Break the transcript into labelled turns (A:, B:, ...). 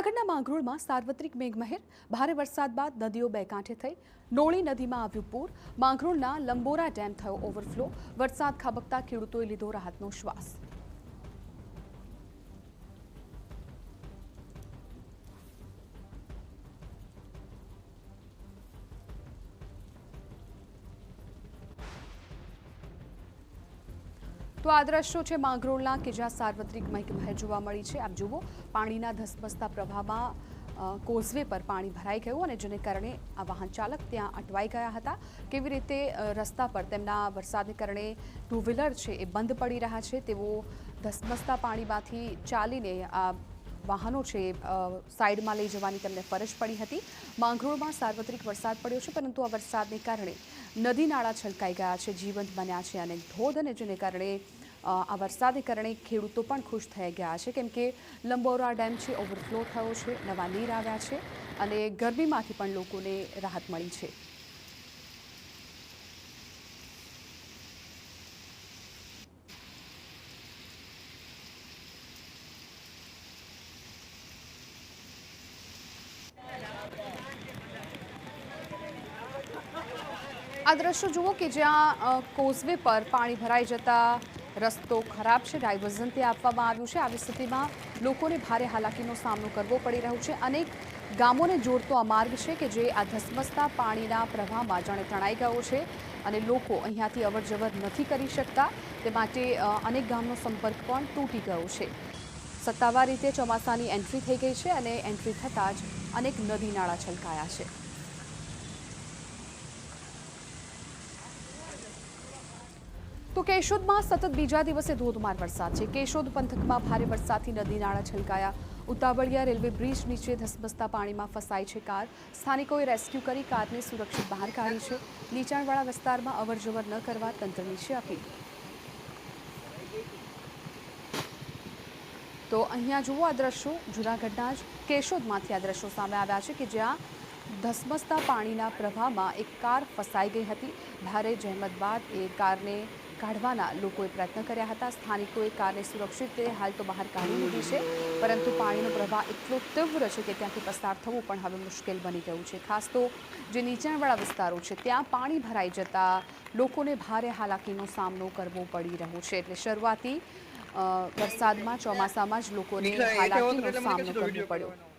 A: જૂનાગઢના માંગરોળમાં સાર્વત્રિક મેઘમહેર, ભારે વરસાદ બાદ નદીઓ બે કાંઠે થઈ. નોળી નદીમાં આવ્યું પૂર. માંગરોળના લંબોરા ડેમ થયો ઓવરફ્લો. વરસાદ ખાબકતા ખેડૂતોએ લીધો રાહતનો શ્વાસ. તો આ દ્રશ્યો છે માંગરોળના કે જ્યાં સાર્વત્રિક મેઘમહેર જોવા મળી છે. આપ જુઓ, પાણીના ધસમસતા પ્રવાહમાં કોઝવે પર પાણી ભરાઈ ગયું અને જેને કારણે આ વાહન ચાલક ત્યાં અટવાઈ ગયા હતા. કેવી રીતે રસ્તા પર તેમના વરસાદને કારણે ટુ વ્હીલર છે એ બંધ પડી રહ્યા છે. તેઓ ધસમસતા પાણીમાંથી ચાલીને આ વાહનો છે સાઈડમાં લઈ જવાની તેમને ફરજ પડી હતી. માંગરોળમાં સાર્વત્રિક વરસાદ પડ્યો છે, પરંતુ આ વરસાદને કારણે નદી નાળા છલકાઈ ગયા છે, જીવંત બન્યા છે અનેક ધોધ, અને જેને કારણે આ વરસાદને કારણે ખેડૂતો પણ ખુશ થઈ ગયા છે, કેમ કે લંબોરા ડેમ છે ઓવરફ્લો થયો છે, નવા નીર આવ્યા છે અને ગરમીમાંથી પણ લોકોને રાહત મળી છે. આ દ્રશ્યો જુઓ કે જ્યાં કોઝવે પર પાણી ભરાઈ જતા રસ્તો ખરાબ છે, ડાયવર્ઝન ત્યાં આપવામાં આવ્યું છે. આવી સ્થિતિમાં લોકોને ભારે હાલાકીનો સામનો કરવો પડી રહ્યો છે. અનેક ગામોને જોડતો આ માર્ગ છે કે જે આ ધસમસતા પાણીના પ્રવાહમાં જાણે તણાઈ ગયો છે અને લોકો અહીંયાથી અવરજવર નથી કરી શકતા. તે માટે અનેક ગામનો સંપર્ક પણ તૂટી ગયો છે. સત્તાવાર રીતે ચોમાસાની એન્ટ્રી થઈ ગઈ છે અને એન્ટ્રી થતાં જ અનેક નદી નાળા છલકાયા છે. તો કેશોદમાં સતત બીજા દિવસે ધોધમાર વરસાદ છે. કેશોદ પંથકમાં ભારે વરસાદથી નદી નાળા છલકાયા. ઉતાવળિયા રેલવે બ્રિજ નીચે ધસમસતા પાણીમાં ફસાઈ છે કાર. સ્થાનિકોએ રેસ્ક્યુ કરી કારને સુરક્ષિત બહાર કાઢી છે. નીચાણવાળા વિસ્તારમાં અવરજવર ન કરવા તંત્રની છે અપીલ. તો અહીંયા જુઓ આ દ્રશ્યો જૂનાગઢના જ કેશોદમાંથી આ દ્રશ્યો સામે આવ્યા છે કે જ્યાં ધસમસતા પાણીના પ્રવાહમાં એક કાર ફસાઈ ગઈ હતી. ભારે જહેમત બાદ એ કારને કાઢવાના લોકોએ પ્રયત્ન કર્યા હતા. સ્થાનિકોએ કારને સુરક્ષિત રીતે હાલ તો બહાર કાઢી લીધી છે, પરંતુ પાણીનો પ્રવાહ એટલો તીવ્ર છે કે ત્યાંથી પસાર થવું પણ હવે મુશ્કેલ બની ગયું છે. ખાસ તો જે નીચાણવાળા વિસ્તારો છે ત્યાં પાણી ભરાઈ જતા લોકોને ભારે હાલાકીનો સામનો કરવો પડી રહ્યો છે. એટલે શરૂઆતી વરસાદમાં ચોમાસામાં જ લોકોને હાલાકીનો સામનો કરવો પડ્યો.